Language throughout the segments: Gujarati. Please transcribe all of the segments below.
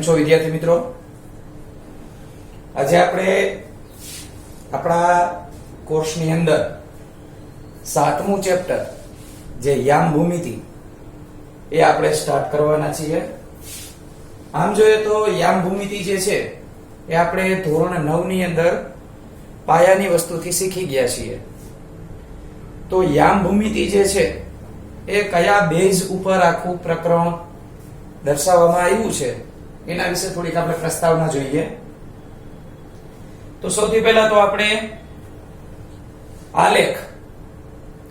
કેમ છો વિદ્યાર્થી મિત્રો? આજે આપણે આપણા કોર્સની અંદર 7મું ચેપ્ટર જે યામ ભૂમિતિ એ આપણે સ્ટાર્ટ કરવાના છીએ. આમ જોઈએ તો યામ ભૂમિતિ જે છે એ આપણે ધોરણ 9 ની અંદર પાયાની વસ્તુથી શીખી ગયા છીએ. તો યામ ભૂમિતિ જે છે એ કયા બેઝ ઉપર આખું પ્રકરણ દર્શાવવામાં આવ્યું છે એના વિશે થોડીક આપણે પ્રસ્તાવના જોઈએ. તો સૌથી પહેલા તો આપણે આલેખ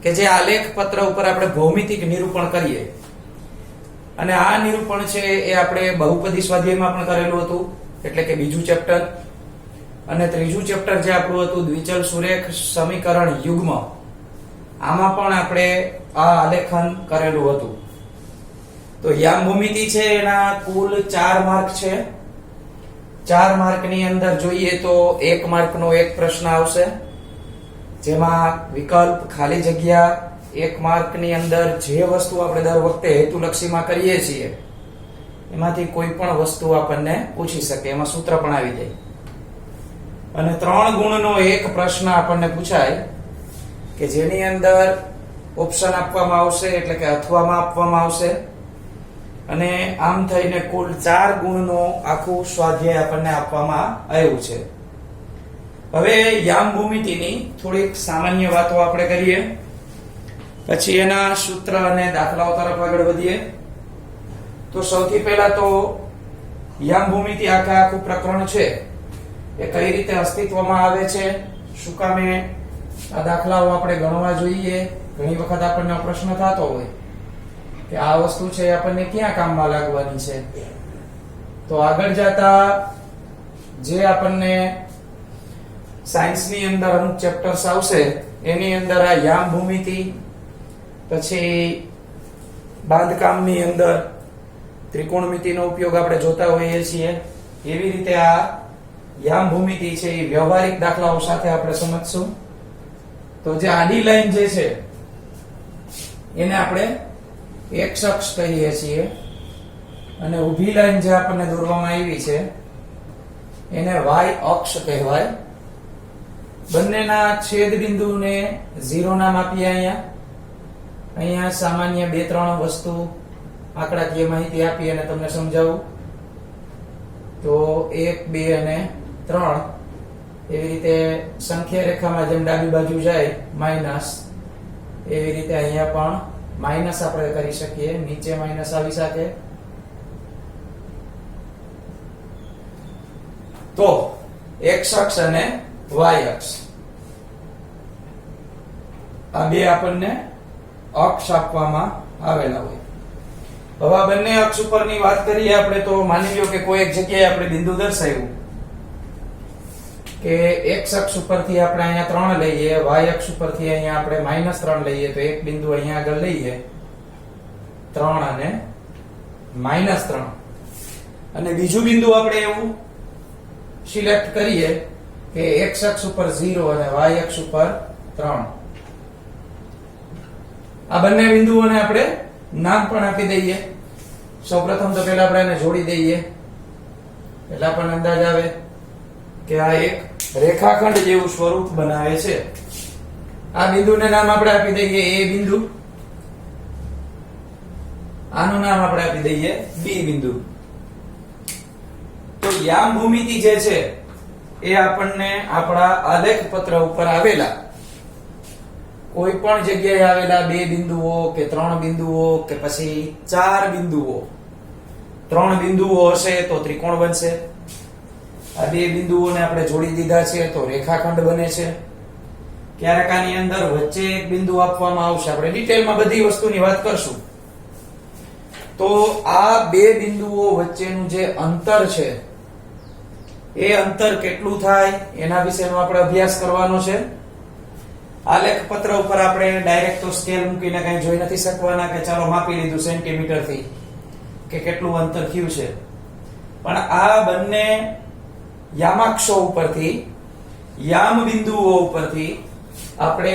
કે જે આલેખ પત્ર ઉપર આપણે ભૌમિતિક નિરૂપણ કરીએ, અને આ નિરૂપણ છે એ આપણે બહુપદી સ્વાધ્યાયમાં પણ કરેલું હતું, એટલે કે બીજું ચેપ્ટર. અને ત્રીજું ચેપ્ટર જે આપણું હતું દ્વિચલ સુરેખ સમીકરણ યુગ્મ, આમાં પણ આપણે આ આલેખન કરેલું હતું. તો યામ ભૂમિતિ છે એના કુલ 4 માર્ક છે. 4 માર્કની અંદર જોઈએ તો 1 માર્કનો એક પ્રશ્ન આવશે, જેમાં વિકલ્પ ખાલી જગ્યા 1 માર્કની અંદર જે વસ્તુ આપણે દર વખતે હેતુલક્ષીમાં કરીએ છીએ એમાંથી કોઈ પણ વસ્તુ આપણને પૂછી શકે, એમાં સૂત્ર પણ આવી જાય. અને 3 ગુણનો એક પ્રશ્ન આપણને પૂછાય કે જેની અંદર ઓપ્શન આપવામાં આવશે, એટલે કે અથવામાં આપવામાં આવશે, અને આમ થઈને કુલ 4 ગુણનો આખું સ્વાધ્યાય આપણને આપવામાં આવ્યું છે. હવે યામ ભૂમિતિની થોડીક સામાન્ય વાતો આપણે કરીએ, પછી એના સૂત્ર અને દાખલાઓ તરફ આગળ વધીએ. તો સૌથી પહેલા તો યામ ભૂમિતિ આખું પ્રકરણ છે એ કઈ રીતે અસ્તિત્વમાં આવે છે, શું કામે આ દાખલાઓ આપણે ગણવા જોઈએ. ઘણી વખત આપણને પ્રશ્ન થતો હોય કે આ વસ્તુ છે આપણને ક્યાં કામમાં લાગવાની છે. તો આગળ જતા જે આપણને સાયન્સની અંદર અમુક ચેપ્ટર્સ આવશે એની અંદર આ યામ ભૂમિતિ, પછી બાંધકામની અંદર ત્રિકોણમિતિનો ઉપયોગ આપણે જોતા હોઈએ છીએ, એવી રીતે આ યામ ભૂમિતિ છે એ વ્યવહારિક દાખલાઓ સાથે આપણે સમજશું. તો જે આડી લાઈન જે છે એને આપણે એક્સ અક્ષ કહીએ છીએ, અને ઊભી લાઈન જે આપણને દોરવામાં આવી છે એને વાય અક્ષ કહેવાય. બંનેના છેદ બિંદુને 0 નામ આપીએ. અહીંયા સામાન્ય 2-3 વસ્તુ આંકડાકીય માહિતી આપી અને તમને સમજાવું. તો 1, 2 અને 3 એવી રીતે સંખ્યા રેખામાં જેમ ડાબી બાજુ જાય માઇનસ, એવી રીતે અહીંયા પણ માઇનસ આપણે કરી શકીએ, નીચે માઇનસ આવી શકે. તો એક્સ અક્ષ અને વાય અક્ષ આ બે આપણને અક્ષ આપવામાં આવેલા હોય. હવે આ બંને અક્ષ ઉપરની વાત કરીએ આપણે, તો માની લો કે કોઈ એક જગ્યાએ આપણે બિંદુ દર્શાવ્યું કે એક્સ અક્ષ ઉપરથી આપણે અહીંયા 3 લઈએ, વાય અક્ષ ઉપરથી અહીંયા આપણે -3 લઈએ, તો એક બિંદુ અહીંયા આગળ લઈએ 3 અને -3, અને બીજું બિંદુ આપણે એવું સિલેક્ટ કરીએ કે એક્સ અક્ષ ઉપર 0 અને વાય અક્ષ ઉપર 3. આ બંને બિંદુઓને આપણે નામ પણ આપી દઈએ. સૌપ્રથમ તો પહેલા આપણે એને જોડી દઈએ, એટલે આપણને અંદાજ આવે કે આ એક રેખાખંડ જેવું સ્વરૂપ બનાવે છે. આ બિંદુને નામ આપણે આપી દઈએ એ બિંદુ, આનું નામ આપણે આપી દઈએ બી બિંદુ. તો યામ ભૂમિતિ જે છે એ આપણને આપણા આલેખ પત્ર ઉપર આવેલા કોઈ પણ જગ્યાએ આવેલા 2 બિંદુઓ કે 3 બિંદુઓ કે પછી 4 બિંદુઓ, 3 બિંદુઓ હશે તો ત્રિકોણ બનશે. આ 2 બિંદુઓને આપણે જોડી દીધા છે તો રેખાખંડ બને છે. ક્યારેક આની અંદર વચ્ચે એક બિંદુ આપવામાં આવશે, આપણે ડિટેલમાં બધી વસ્તુની વાત કરશું. તો આ 2 બિંદુઓ વચ્ચેનું જે અંતર છે એ અંતર કેટલું થાય એના વિશેનો આપણે અભ્યાસ કરવાનો છે. આલેખ પત્ર ઉપર આપણે ડાયરેક્ટ તો સ્કેલ મૂકીને કઈ જોઈ નથી શકવાના કે ચાલો માપી લીધું સેન્ટીમીટર થી કે કેટલું અંતર થયું છે, પણ આ બંને યામાક્ષો ઉપરથી, યામ બિંદુઓ ઉપરથી આપણે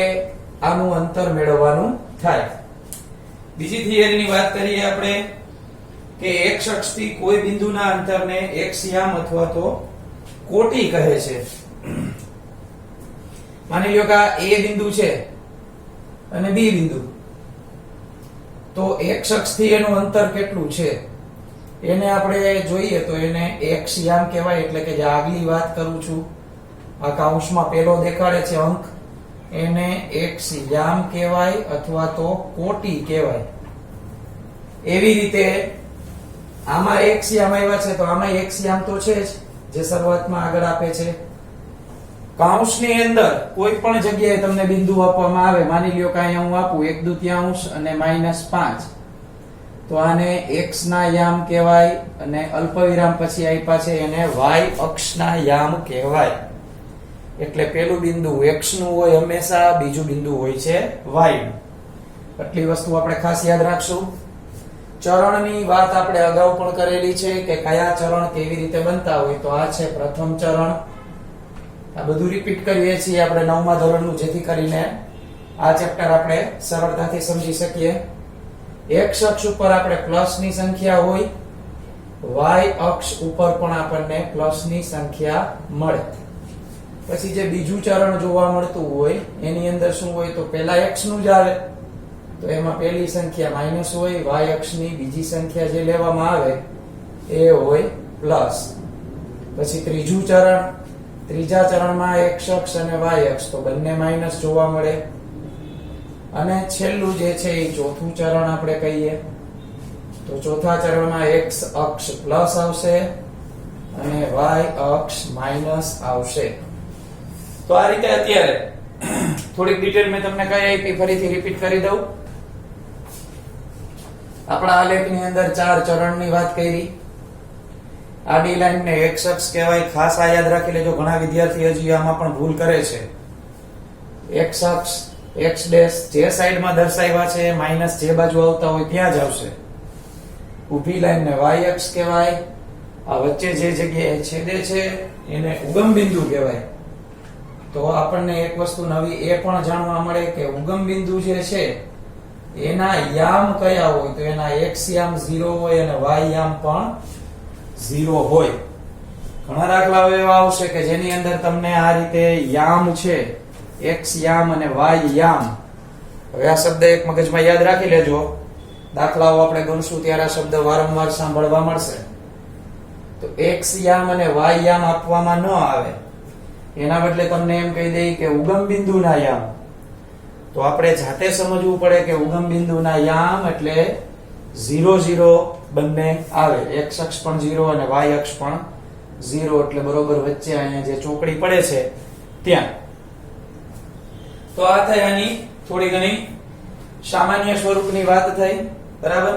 આનું અંતર મેળવવાનું થાય. બીજી થિયરીની વાત કરીએ આપણે કે x અક્ષથી કોઈ બિંદુના અંતરને x યામ અથવા તો કોટી કહે છે. માની લ્યો કે આ A બિંદુ છે અને B બિંદુ, તો x અક્ષથી એનું અંતર કેટલું છે એને આપણે જોઈએ તો એને x યામ કહેવાય. એટલે કે જે આગલી વાત કરું છું, આ કૌંસમાં પેલો દેખાડે છે અંક, એને x યામ કહેવાય અથવા તો કોટી કહેવાય. એવી રીતે આમાં x યામ આવ્યા છે તો આમાં x યામ તો છે જ, જે શરૂઆતમાં આગળ આપે છે. કૌંસની અંદર કોઈ પણ જગ્યાએ તમને બિંદુ આપવામાં આવે, માની લ્યો કે અહીંયા હું આપું 1/2 અને -5, તો આને x ના યામ કહેવાય અને અલ્પવિરામ પછી આપ્યા છે એને y અક્ષના યામ કહેવાય. એટલે પેલું બિંદુ x નું હોય હંમેશા, બીજું બિંદુ હોય છે y નું. આટલી વસ્તુ આપણે ખાસ યાદ રાખશું. ચરણની વાત આપણે અગાઉ પણ કરેલી છે કે કયા ચરણ કેવી રીતે બનતા હોય. તો આ છે પ્રથમ ચરણ. આ બધું રિપીટ કરીએ છીએ આપણે 9મા ધોરણનું, જેથી કરીને આ ચેપ્ટર આપણે સરળતાથી સમજી શકીએ. x અક્ષ ઉપર આપણે પ્લસની સંખ્યા હોય, y અક્ષ ઉપર પણ આપણને પ્લસની સંખ્યા મળે. પછી જે બીજું ચરણ જોવા મળતું હોય એની અંદર શું હોય, તો પહેલા x નું જ આવે, તો એમાં પહેલી સંખ્યા માઈનસ હોય, y અક્ષની બીજી સંખ્યા જે લેવામાં આવે એ હોય પ્લસ. પછી ત્રીજું ચરણ, ત્રીજા ચરણમાં x અક્ષ અને y અક્ષ તો બંને માઈનસ જોવા મળે. અને છેલ્લું જે છે એ ચોથું ચરણ આપણે કહીએ, તો ચોથા ચરણમાં x અક્ષ પ્લસ આવશે અને y અક્ષ માઈનસ આવશે. તો આ રીતે અત્યારે થોડીક ડિટેલ મેં તમને કઈ આપી, ફરીથી રિપીટ કરી દઉં. આપણા આલેખની અંદર 4 ચરણની વાત કરી. આડી લાઈનને x અક્ષ કહેવાય. ખાસ આ યાદ રાખી લેજો, ઘણા વિદ્યાર્થી હજી આમાં પણ ભૂલ કરે છે. x અક્ષ x ડેશ જે સાઈડમાં દર્શાવ્યા છે માઈનસ જે બાજુ આવતા હોય ત્યાં જ આવશે. ઊભી લાઈનને y અક્ષ કહેવાય. આ વચ્ચે જે જગ્યાએ છેદે છે એને ઉગમ બિંદુ કહેવાય. તો આપણને એક વસ્તુ નવી એ પણ જાણવા મળે કે ઉગમ બિંદુ જે છે એના યામ કયા હોય, તો એના x યામ 0 હોય અને y યામ પણ 0 હોય. ઘણા દાખલાઓ એવા આવશે કે જેની અંદર તમને આ રીતે યામ છે, x યામ અને y યામ. હવે આ શબ્દ એક મગજમાં યાદ રાખી લેજો, દાખલાઓ આપણે ગણશું ત્યારે આ શબ્દ વારંવાર સાંભળવા મળશે. તો x યામ અને y યામ આપવામાં ન આવે, એના બદલે તમને એમ કહી દઈ કે ઉગમ બિંદુના યામ. તો આપણે જાતે સમજવું પડે કે ઉગમ બિંદુના યામ એટલે 0 0 બંને આવે. x અક્ષ પણ 0 અને y અક્ષ પણ 0, એટલે બરોબર વચ્ચે અહીંયા જે ચોકડી પડે છે ત્યાં. તો આ થઈ આની થોડી ઘણી સામાન્ય સ્વરૂપની વાત થઈ, બરાબર.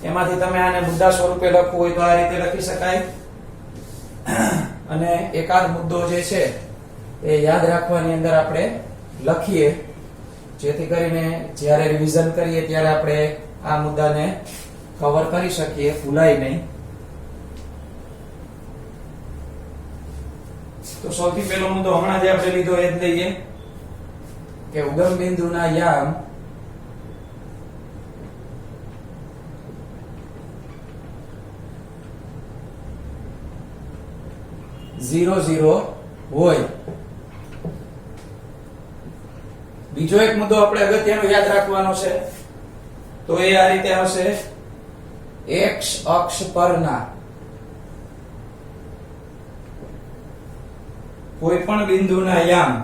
એમાંથી તમે આને મુદ્દા સ્વરૂપે લખવું હોય તો આ રીતે લખી શકાય. અને એકાદ મુદ્દો જે છે એ યાદ રાખવાની અંદર આપણે લખીએ, જેથી કરીને જ્યારે રિવિઝન કરીએ ત્યારે આપણે આ મુદ્દાને કવર કરી શકીએ, ભૂલાય નહીં. તો સૌથી પહેલો મુદ્દો હમણાં જે આપણે લીધો એ જ લઈએ કે ઉગમ બિંદુના યામ ઝીરો ઝીરો હોય. બીજો એક મુદ્દો આપણે અગત્યનો યાદ રાખવાનો છે, તો એ આ રીતે આવશે: x અક્ષ પરના કોઈ પણ બિંદુના યામ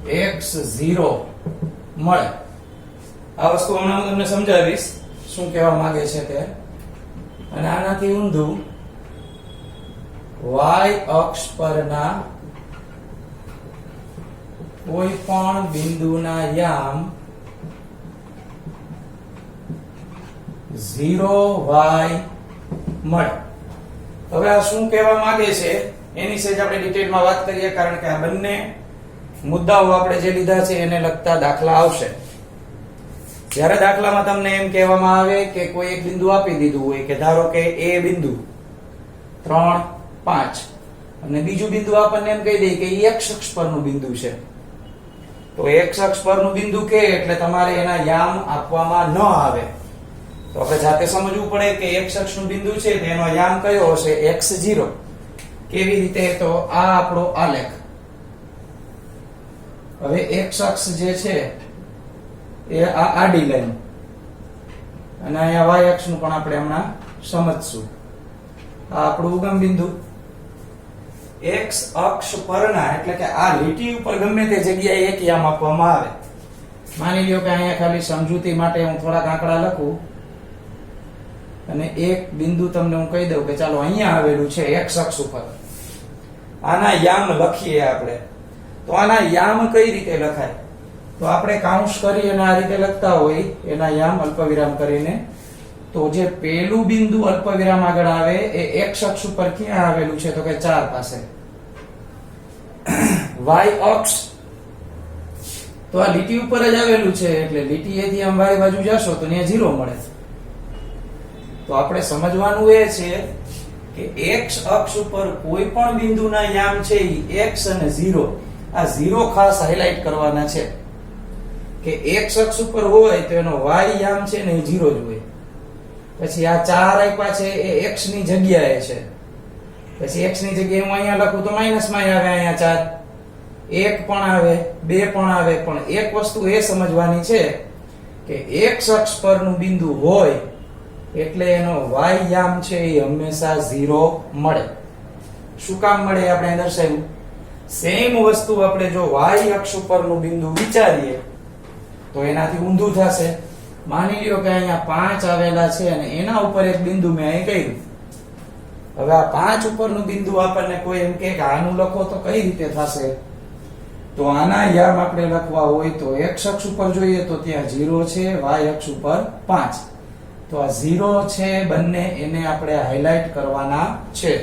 x0 મળે. આ વસ્તુ હમણાં હું તમને સમજાવીશ શું કહેવા માંગે છે તે. અને આનાથી ઊંધું y અક્ષ પરના કોઈ પણ બિંદુના યામ 0y મળે. હવે આ શું કહેવા માંગે છે એની સેજ આપણે ડિટેલમાં વાત કરીએ, કારણ કે આ બંને મુદ્દાઓ આપણે જે લીધા છે એને લગતા દાખલા આવશે. જ્યારે દાખલામાં તમને એમ કહેવામાં આવે કે કોઈ એક બિંદુ આપી દીધું હોય કે ધારો કે a બિંદુ 3 5 અને બીજું બિંદુ આપણને એમ કહી દે કે એ x અક્ષ પરનું બિંદુ છે. તો x અક્ષ પરનું બિંદુ કે એટલે તમારે એના યામ આપવામાં ન આવે. તો આપણે જાતે સમજવું પડે કે x અક્ષનું બિંદુ છે તેનો યામ કયો હશે? x0. કેવી રીતે? તો આ આપણો આલેખ. હવે x અક્ષ જે છે એ આ આડી લાઈન અને અહીંયા y અક્ષનું પણ આપણે હમણાં સમજશું. આ આપણું ઉગમ બિંદુ. x અક્ષ પરના એટલે કે આ લીટી ઉપર ગમે તે જગ્યાએ એક યામ આપવામાં આવે. માની લ્યો કે અહીંયા ખાલી સમજૂતી માટે હું થોડાક આંકડા લખું અને એક બિંદુ તમને હું કહી દઉં કે ચાલો અહીંયા આવેલું છે x અક્ષ ઉપર. આના યામ લખીએ આપણે. તો આના યામ કઈ રીતે લખાય? તો આપણે કાઉન્સ કરી અને આ રીતે લખતા હોય એના યામ અલ્પવિરામ કરીને. તો જે પેલું બિંદુ અલ્પવિરામ આગળ આવે એ x અક્ષ ઉપર ક્યાં આવેલું છે? તો કે 4 પાસે. y અક્ષ તો આ લીટી ઉપર જ આવેલું છે એટલે લીટીએથી આમ y બાજુ જશો તો ત્યાં 0 મળે. તો આપણે સમજવાનું એ છે કે x અક્ષ ઉપર કોઈ પણ બિંદુના યામ છે ઈ x અને 0. આ 0 ખાસ હાઇલાઇટ કરવાના છે કે x અક્ષ ઉપર હોય તો એનો y યામ છે ને એ 0 જ હોય. પછી આ 4 આપ્યા છે એ x ની જગ્યાએ છે. પછી x ની જગ્યાએ હું અહીંયા લખું તો માઈનસ માં આવે. અહીંયા 4 1 પણ આવે 2 પણ આવે. પણ એક વસ્તુ એ સમજવાની છે કે x અક્ષ પરનું બિંદુ હોય એટલે એનો y યામ છે એ હંમેશા 0 મળે. શું કામ મળે? આપણે દર્શાવ્યું. સેમ વસ્તુ આપણે જો y અક્ષ ઉપરનું બિંદુ વિચારીએ તો એનાથી ઊંધું થશે. માની લ્યો કે અહીંયા 5 આવેલા છે અને એના ઉપર એક બિંદુ મેં અહીં કર્યું. હવે આ 5 ઉપરનું બિંદુ આપણને કોઈ એમ કે આનું લખો તો કઈ રીતે થશે? તો આના યામ આપણે લખવા હોય તો x અક્ષ ઉપર જોઈએ તો ત્યાં 0 છે, y અક્ષ ઉપર 5. તો આ 0 છે બંને એને આપણે હાઇલાઇટ કરવાના છે.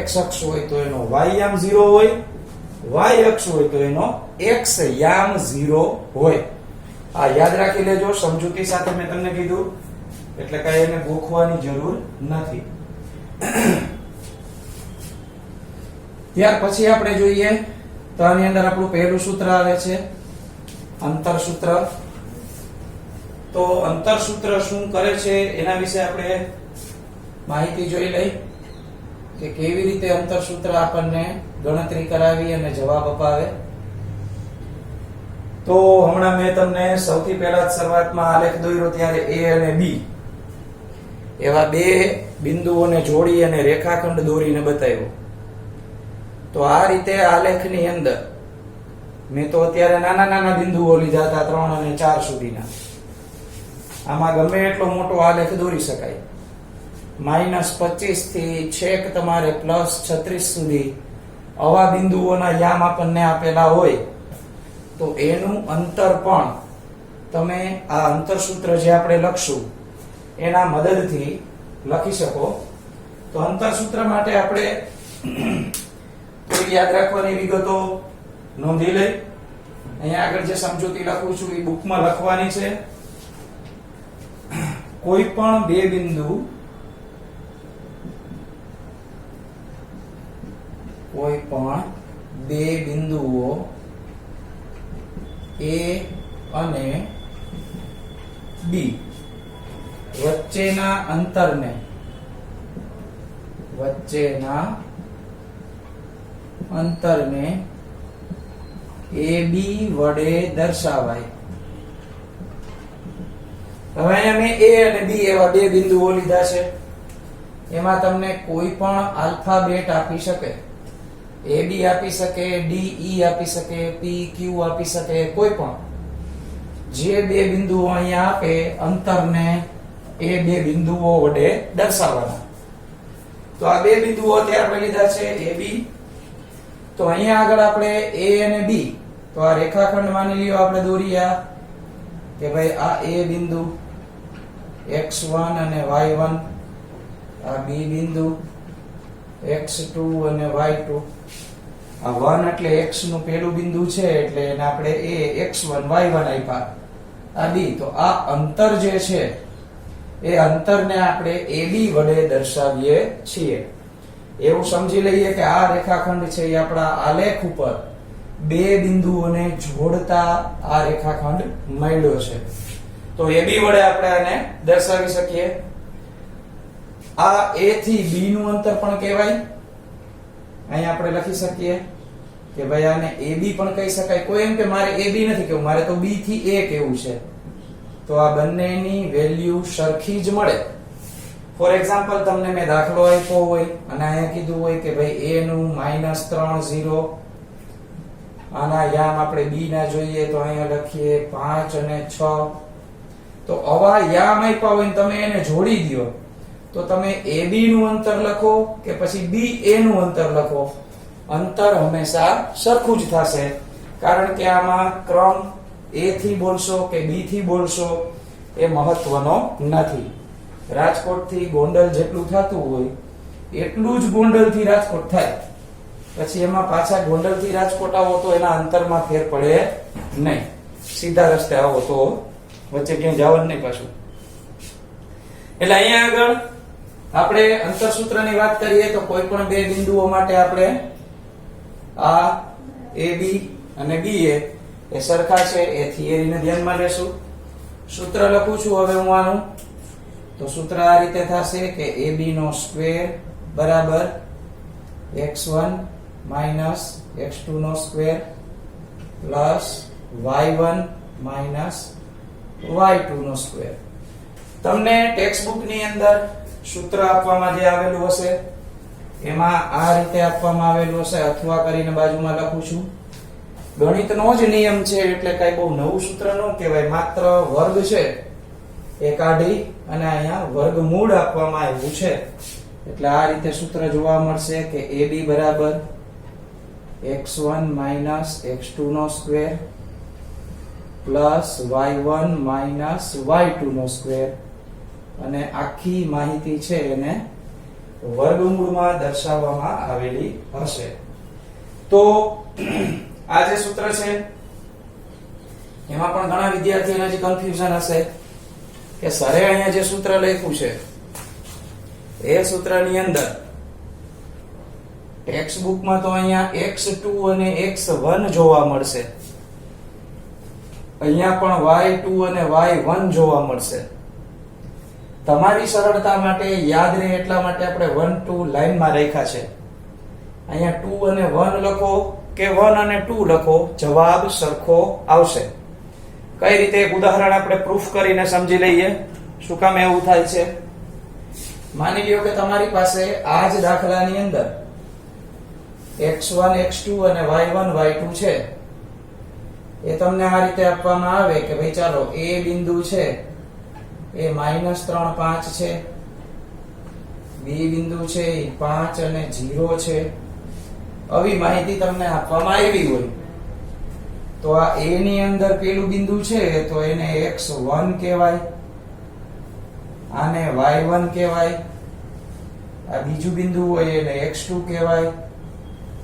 x અક્ષ હોય તો એનો y યામ 0 હોય, y અક્ષ હોય તો એનો x યામ 0 હોય. આ યાદ રાખી લેજો. સમજૂતી સાથે મેં તમને કીધું એટલે કઈ એને ગોખવાની જરૂર નથી. ત્યાર પછી આપણે જોઈએ તો આની અંદર આપણું પહેલું સૂત્ર આવે છે અંતર સૂત્ર. તો અંતર સૂત્ર શું કરે છે એના વિશે આપણે માહિતી જોઈ લઈ કે કેવી રીતે અંતર સૂત્ર આપણને ગણતરી કરાવી અને જવાબ અપાવે. તો હમણાં મેં તમને સૌથી પહેલા જ શરૂઆતમાં આલેખ દોર્યો ત્યારે a અને b એવા બે બિંદુઓને જોડી અને રેખાખંડ દોરીને બતાવ્યો. તો આ રીતે આલેખની અંદર મેં તો અત્યારે નાના નાના બિંદુઓ લીધા હતા 3 અને 4 સુધીના. આમાં ગમે એટલો મોટો આલેખ દોરી શકાય. -25 થી છેક તમારે +36 સુધી આવા બિંદુઓના યામ આપણને આપેલા હોય તો એનું અંતર પણ તમે આ અંતર સૂત્ર જે આપણે લખશું એના મદદથી લખી શકો. તો અંતર સૂત્ર માટે આપણે કોઈ યાદ રાખવાની વિગતો નોંધી લઈ. અહીંયા આગળ જે સમજૂતી લખું છું એ બુકમાં લખવાની છે. કોઈ પણ બે બિંદુ કોઈ પણ બે બિંદુઓ A અને B વચ્ચેના અંતરને AB વડે દર્શાવાય. હવે અહીંયા મેં A અને B એવા બે બિંદુઓ લીધા છે. એમાં તમને કોઈ પણ આલ્ફાબેટ આપી શકે. AB આપી શકે, DE આપી શકે, PQ આપી શકે, કોઈ પણ જે બે બિંદુઓ અહીંયા આપે અંતરને એ બે બિંદુઓ વડે દર્શાવવાના. તો આ બે બિંદુઓ અત્યારે આપણે લીધા છે AB. તો અહીંયા આગળ આપણે A અને B તો આ રેખાખંડ માની લ્યો આપણે દોર્યા કે ભાઈ આ A બિંદુ x1 અને y1, આ B બિંદુ x2 અને y2. આ 1 એટલે x નું પહેલું બિંદુ છે એટલે એને આપણે a x1 y1 આપ્યા. આ b. તો આ અંતર જે છે એ અંતરને આપણે AB વડે દર્શાવીએ છીએ. એવું સમજી લઈએ કે આ રેખાખંડ છે એ આપણા આલેખ ઉપર બે બિંદુઓને જોડતા આ રેખાખંડ મળ્યો છે. તો AB વડે આપણે આને દર્શાવી શકીએ. આ A થી B નું અંતર પણ કહેવાય. અહીં આપણે લખી શકીએ કે ભાઈ આને AB પણ કહી શકાય. કોઈ એમ કે મારે AB નથી કહેવું, મારે તો B થી A કહેવું છે, તો આ બંનેની વેલ્યુ સરખી જ મળે. ફોર એક્ઝામ્પલ તમને મેં દાખલો આપ્યો હોય અને અહીંયા કીધું હોય કે ભાઈ A નું -3 આના યામ આપણે B ના જોઈએ તો અહીંયા લખીએ 5 અને 6. તો આવા યામ આપ્યા હોય ને તમે એને જોડી દો તો તમે AB નું અંતર લખો કે પછી BA નું અંતર લખો, અંતર હંમેશા સરખું જ થશે. કારણ કે આમાં ક્રમ A થી બોલશો કે B થી બોલશો એ મહત્વનો નથી. રાજકોટ થી ગોંડલ જેટલું થતું હોય એટલું જ ગોંડલ થી રાજકોટ થાય. પછી એમાં પાછા ગોંડલ થી રાજકોટ આવો તો એના અંતરમાં ફેર પડે નહીં. સીધા રસ્તે આવો તો વચ્ચે ક્યાંય જવાનું નહીં પાછું. એટલે અહીંયા આગળ આપણે અંતર સૂત્રની વાત કરીએ તો કોઈ પણ બે બિંદુઓ માટે આપણે આ AB અને BA એ સરખા છે એ થિયરીને ધ્યાનમાં લેશું. સૂત્ર લખું છું હવે હું આનું. તો સૂત્ર આ રીતે થશે કે AB નો સ્ક્વેર બરાબર x1 x2 નો સ્ક્વેર પ્લસ y1 y2 નો સ્ક્વેર. તમને ટેક્સ્ટબુક ની અંદર સૂત્ર આપવામાં જે આવેલું હશે એમાં આ રીતે આપવામાં આવેલું હશે, અથવા કરીને બાજુમાં લખું છું. ગણિતનો જ નિયમ છે એટલે કઈ બહુ નવું સૂત્ર ન કહેવાય. માત્ર વર્ગ છે એ કાઢી અને અહીંયા વર્ગમૂળ આપવામાં આવ્યું છે. એટલે આ રીતે સૂત્ર જોવા મળશે કે AB બરાબર x1 x2 નો સ્ક્વેર પ્લસ y1 y2 નો સ્ક્વેર, અને આખી માહિતી છે એને વર્ગમૂળમાં દર્શાવવામાં આવેલી હશે. તો આ જે સૂત્ર છે એમાં પણ ઘણા વિદ્યાર્થીઓને જે કન્ફ્યુઝન હશે કે સરે અહીંયા જે સૂત્ર લખ્યું છે એ સૂત્રની અંદર ટેક્સ્ટબુકમાં તો અહીંયા x2 અને x1 જોવા મળશે, અહીંયા પણ y2 અને y1 જોવા મળશે. તમારી સરળતા માટે યાદ રહે એટલા માટે આપણે 1 2 લાઈનમાં રાખ્યા છે. અહીંયા 2 અને 1 લખો કે 1 અને 2 લખો, જવાબ સરખો આવશે. કઈ રીતે એક ઉદાહરણ આપણે પ્રૂફ કરીને સમજી લઈએ શું કામ એવું થાય છે. માની લ્યો કે તમારી પાસે આ જ દાખલાની અંદર x1 x2 અને y1 y2 છે. એ તમને આ રીતે આપવામાં આવે કે ભાઈ ચાલો A બિંદુ છે એ -3 5 છે, B બિંદુ છે એ 5 અને 0 છે. આવી માહિતી તમને આપવામાં આવી હોય તો આ A ની અંદર પેલું બિંદુ છે તો એને x1 કહેવાય, આને y1 કહેવાય, આ બીજું બિંદુ હોય એને x2 કહેવાય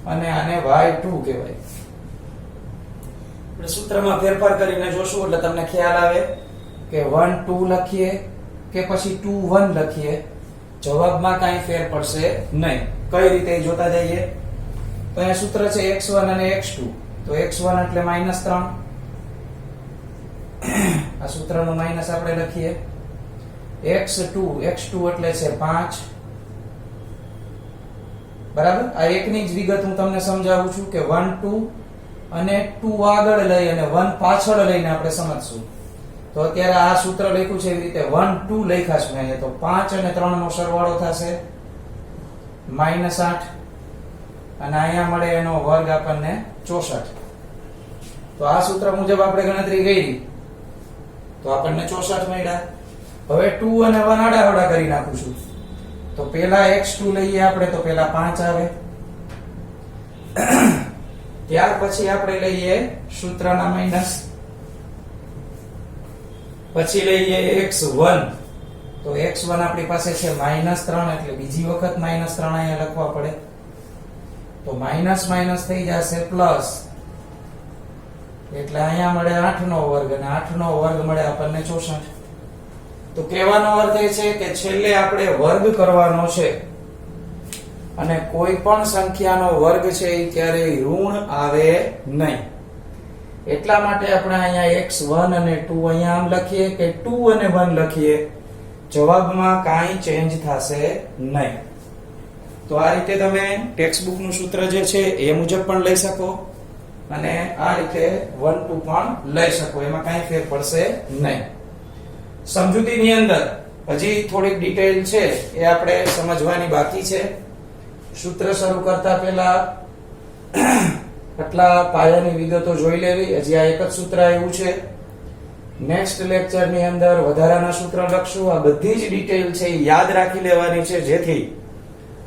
અને આને y2 કહેવાય. આપણે સૂત્રમાં ફેરફાર કરીને જોશું એટલે તમને ખ્યાલ આવે કે 1 2 લખીએ કે પછી 2 1 લખીએ, જવાબમાં કાંઈ ફેર પડશે નહીં. કઈ રીતે જોતા જઈએ તો અહીંયા સૂત્ર છે x1 અને x2. તો x1 એટલે -3, આ સૂત્રનો માઈનસ આપણે લખીએ. x2 એટલે છે 5. બરાબર. આ એકની જ વિગત હું તમને સમજાવું છું કે 1 2 અને 2 આગળ લઈ અને 1 પાછળ લઈને આપણે સમજશું. તો અત્યારે આ સૂત્ર લખ્યું છે એવી રીતે 1 2 લખ્યા છે અહીંયા. તો 5 અને 3 નો સરવાળો થશે -8 અને અહીંયા મળે એનો વર્ગ આપણને 64. તો આ સૂત્ર મુજબ આપણે ગણતરી કરી તો આપણને 64 મળ્યા. હવે 2 અને 1 આડાઅવળા કરી નાખું છું. તો પહેલા x2 લઈએ આપણે તો પહેલા 5 આવે, ત્યાર પછી આપણે લઈએ સૂત્રના માઈનસ, પછી લઈએ x1. તો x1 આપણી પાસે છે -3 એટલે બીજી વખત -3 અહીંયા લખવા પડે. તો માઈનસ માઈનસ થઈ જશે પ્લસ, એટલે અહીંયા મળે 8 નો વર્ગ અને 8 નો વર્ગ મળે આપણને 64. તો કહેવાનો અર્થ એ છે કે છેલ્લે આપણે વર્ગ કરવાનો છે. અને કોઈ પણ સંખ્યાનો વર્ગ છે એ ક્યારેય ઋણ આવે નહીં. એટલા માટે આપણે અહીંયા x1 અને 2 અહીંયા આમ લખીએ કે 2 અને 1 લખીએ, જવાબમાં કાંઈ ચેન્જ થશે નહીં. તો આ રીતે તમે ટેક્સ્ટ બુક નું સૂત્ર જે છે એ મુજબ પણ લઈ શકો અને આ રીતે 1 2 પણ લઈ શકો, એમાં કાંઈ ફેર પડશે નહીં. સમજૂતીની અંદર હજી થોડીક ડિટેલ છે એ આપણે સમજવાની બાકી છે. સૂત્ર શરૂ કરતા પહેલા આટલા પાયાની વિગતો જોઈ લેવી. હજી આ એક જ સૂત્ર આવ્યું છે. નેક્સ્ટ લેક્ચર ની અંદર વધારાના સૂત્ર લખશું. આ બધી જ ડિટેલ છે એ યાદ રાખી લેવાની છે, જેથી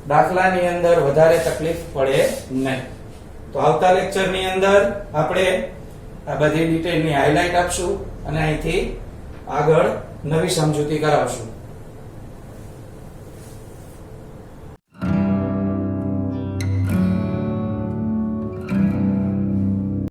દાખલાની અંદર વધારે તકલીફ પડે નહીં. તો આવતા લેક્ચર ની અંદર આપણે આ બધી ડિટેલની હાઇલાઇટ આપશું અને અહીંથી આગળ નવી સમજૂતી કરાવશું.